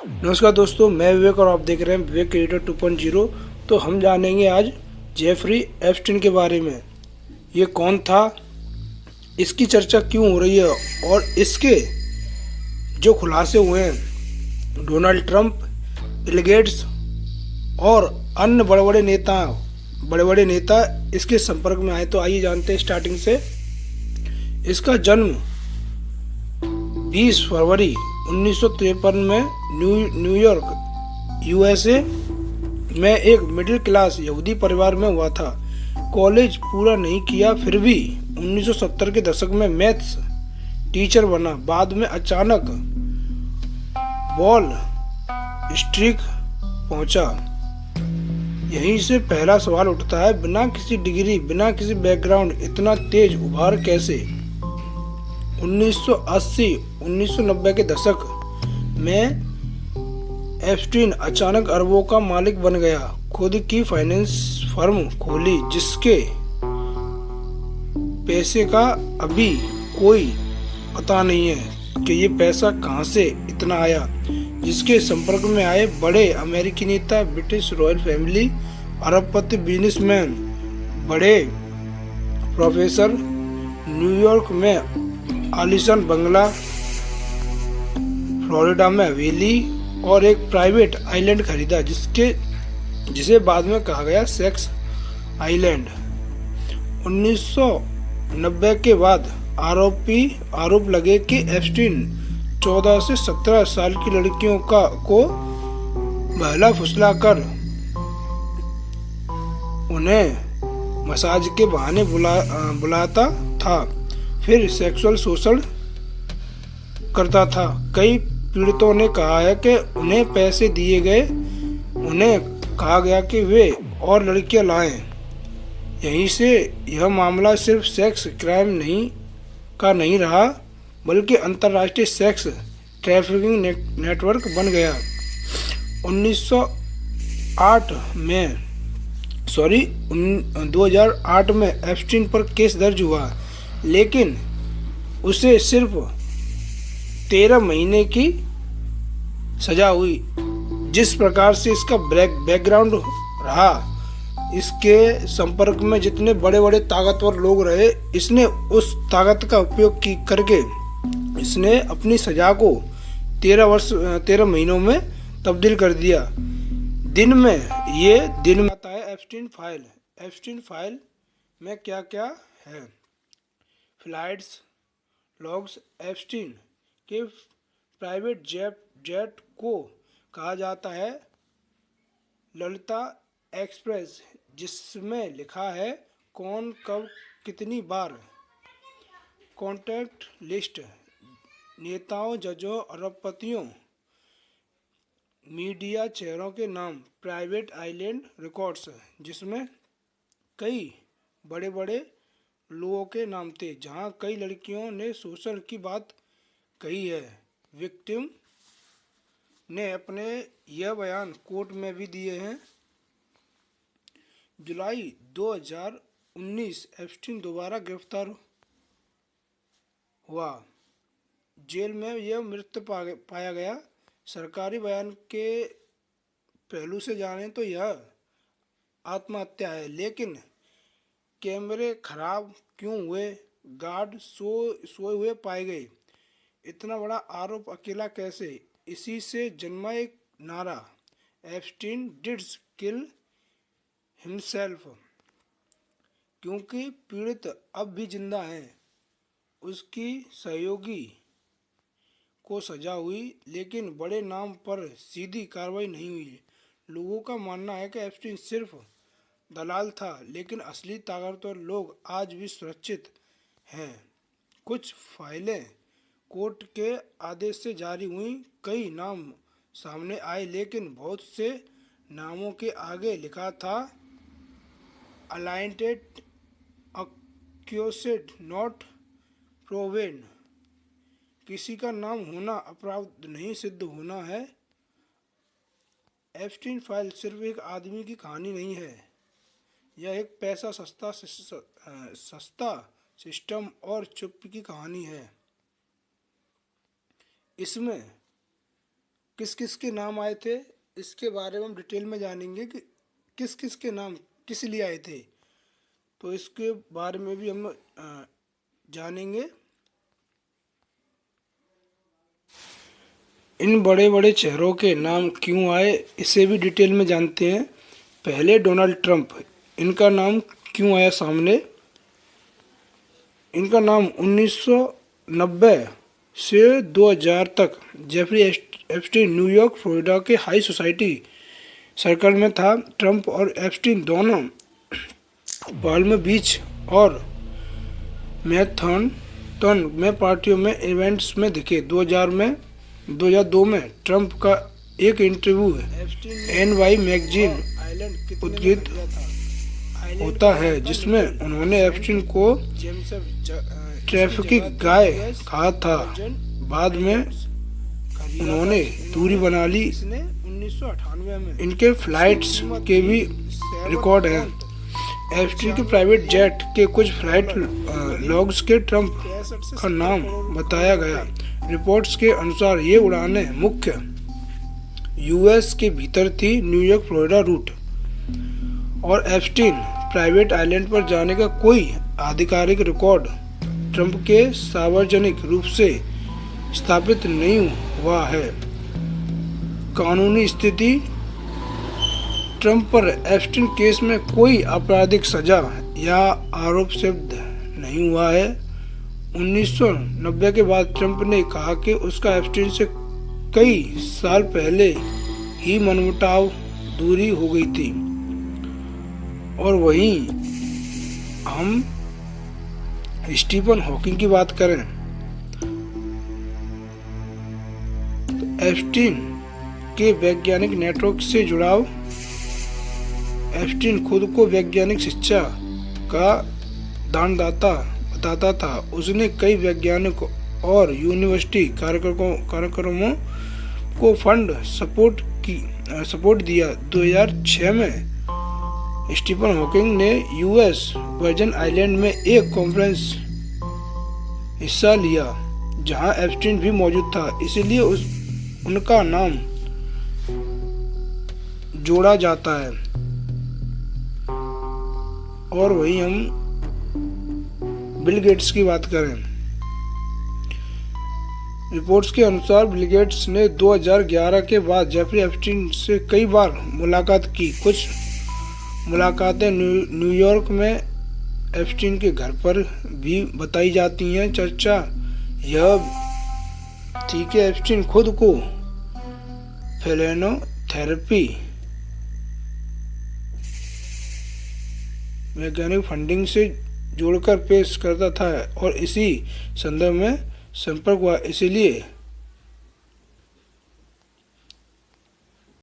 नमस्कार दोस्तों, मैं विवेक और आप देख रहे हैं विवेक क्रिएटर 2.0। तो हम जानेंगे आज जेफरी एप्स्टीन के बारे में। ये कौन था, इसकी चर्चा क्यों हो रही है और इसके जो खुलासे हुए हैं डोनाल्ड ट्रंप, बिल गेट्स और अन्य बड़े बड़े नेता इसके संपर्क में आए। तो आइए जानते हैं स्टार्टिंग से। इसका जन्म 20 फरवरी 1953 में न्यूयॉर्क यूएसए में एक मिडिल क्लास यहूदी परिवार में हुआ था। कॉलेज पूरा नहीं किया, फिर भी 1970 के दशक में मैथ्स टीचर बना। बाद में अचानक वॉल स्ट्रीट पहुंचा। यहीं से पहला सवाल उठता है, बिना किसी डिग्री, बिना किसी बैकग्राउंड इतना तेज उभार कैसे? 1980-1990 के दशक में एप्स्टीन अचानक अरबों का मालिक बन गया। खुद की फाइनेंस फर्म खोली, जिसके पैसे का अभी कोई पता नहीं है कि ये पैसा कहां से इतना आया। जिसके संपर्क में आए बड़े अमेरिकी नेता, ब्रिटिश रॉयल फैमिली, अरबपति, बिजनेसमैन, बड़े प्रोफेसर, न्यूयॉर्क में आलीशान बंगला, फ्लोरिडा में हवेली और एक प्राइवेट आइलैंड खरीदा, जिसे बाद में कहा गया सेक्स आइलैंड। 1990 के बाद आरोप लगे कि एप्स्टीन 14 से 17 साल की लड़कियों को बहला फुसला कर उन्हें मसाज के बहाने बुलाता था, फिर सेक्सुअल शोषण करता था। कई पीड़ितों ने कहा है कि उन्हें पैसे दिए गए, उन्हें कहा गया कि वे और लड़कियां लाएं। यहीं से यह मामला सिर्फ सेक्स क्राइम नहीं रहा, बल्कि अंतर्राष्ट्रीय सेक्स ट्रैफिकिंग नेटवर्क बन गया। 2008 में एप्स्टीन पर केस दर्ज हुआ, लेकिन उसे सिर्फ 13 महीने की सजा हुई। जिस प्रकार से इसका बैकग्राउंड रहा, इसके संपर्क में जितने बड़े बड़े ताकतवर लोग रहे, इसने उस ताकत का उपयोग करके इसने अपनी सजा को 13 महीनों में तब्दील कर दिया। दिन में आता है एप्स्टीन फाइल। एप्स्टीन फाइल में क्या क्या है? Flights logs. एप्स्टीन के प्राइवेट जेट को कहा जाता है ललिता एक्सप्रेस, जिसमें लिखा है कौन कब कितनी बार। कॉन्टैक्ट लिस्ट, नेताओं, जजों, अरबपतियों, मीडिया चेहरों के नाम। प्राइवेट आइलैंड रिकॉर्ड्स, जिसमें कई बड़े बड़े लोगों के नाम थे, जहां कई लड़कियों ने शोषण की बात कही है। विक्टिम ने अपने यह बयान कोर्ट में भी दिए हैं। जुलाई 2019 एप्स्टीन दोबारा गिरफ्तार हुआ। जेल में यह मृत पाया गया। सरकारी बयान के पहलू से जाने तो यह आत्महत्या है, लेकिन कैमरे खराब क्यों हुए? गार्ड सोए हुए पाए गए। इतना बड़ा आरोप अकेला कैसे? इसी से जन्मा एक नारा, एप्स्टीन डिड्स किल हिमसेल्फ। क्योंकि पीड़ित अब भी जिंदा है, उसकी सहयोगी को सजा हुई, लेकिन बड़े नाम पर सीधी कार्रवाई नहीं हुई। लोगों का मानना है कि एप्स्टीन सिर्फ दलाल था, लेकिन असली ताकतवर लोग आज भी सुरक्षित हैं। कुछ फाइलें कोर्ट के आदेश से जारी हुई, कई नाम सामने आए, लेकिन बहुत से नामों के आगे लिखा था अलाइंटेड अक्यूज्ड नॉट प्रोवेन। किसी का नाम होना अपराध नहीं सिद्ध होना है। एप्स्टीन फाइल सिर्फ एक आदमी की कहानी नहीं है, यह एक पैसा सस्ता सिस्टम और चुप्पी की कहानी है। इसमें किस किस के नाम आए थे, इसके बारे में हम डिटेल में जानेंगे कि किस किस के नाम किस लिए आए थे। तो इसके बारे में भी हम जानेंगे। इन बड़े बड़े चेहरों के नाम क्यों आए, इसे भी डिटेल में जानते हैं। पहले डोनाल्ड ट्रंप, इनका नाम क्यों आया सामने। इनका नाम 1990 से 2000 तक जेफरी एप्स्टीन न्यूयॉर्क फ्लोरिडा के हाई सोसाइटी सर्कल में था। ट्रंप और एप्स्टीन दोनों पाल्म बीच और मैनहट्टन में पार्टियों में इवेंट्स में दिखे। 2002 में ट्रंप का एक इंटरव्यू NY मैगजीन उद्धृत होता है जिसमें उन्होंने एप्स्टीन को ट्रैफिकिंग गाय कहा था। बाद में उन्होंने दूरी बना ली। 1998 में इनके फ्लाइट्स के भी रिकॉर्ड हैं। एप्स्टीन के प्राइवेट जेट के कुछ फ्लाइट लॉग्स के ट्रंप का नाम बताया गया। रिपोर्ट्स के अनुसार ये उड़ानें मुख्य US के भीतर थी, न्यूयॉर्क फ्लोरिडा रूट, और एप्स्टीन प्राइवेट आइलैंड पर जाने का कोई आधिकारिक रिकॉर्ड ट्रंप के सार्वजनिक रूप से स्थापित नहीं हुआ है। कानूनी स्थिति, ट्रंप पर एप्स्टीन केस में कोई आपराधिक सजा या आरोप सिद्ध नहीं हुआ है। 1990 के बाद ट्रंप ने कहा कि उसका एप्स्टीन से कई साल पहले ही मनमुटाव दूरी हो गई थी। और वहीं हम स्टीफन हॉकिंग की बात करें तो एप्स्टीन के वैज्ञानिक नेटवर्क से जुड़ाव। एप्स्टीन खुद को वैज्ञानिक शिक्षा का दानदाता बताता था। उसने कई वैज्ञानिकों और यूनिवर्सिटी कार्यक्रमों को फंड सपोर्ट दिया। 2006 में स्टीफन हॉकिंग ने US वर्जिन आइलैंड में एक कॉन्फ्रेंस हिस्सा लिया जहां एप्स्टीन भी मौजूद था, इसलिए उनका नाम जोड़ा जाता है। और वहीं हम बिल गेट्स की बात करें, रिपोर्ट्स के अनुसार बिल गेट्स ने 2011 के बाद जेफरी एप्स्टीन से कई बार मुलाकात की। कुछ मुलाकातें न्यूयॉर्क में एप्स्टीन के घर पर भी बताई जाती हैं। चर्चा यह थी कि एप्स्टीन खुद को फेलोथेरेपी वैज्ञानिक फंडिंग से जोड़कर पेश करता था और इसी संदर्भ में संपर्क हुआ, इसलिए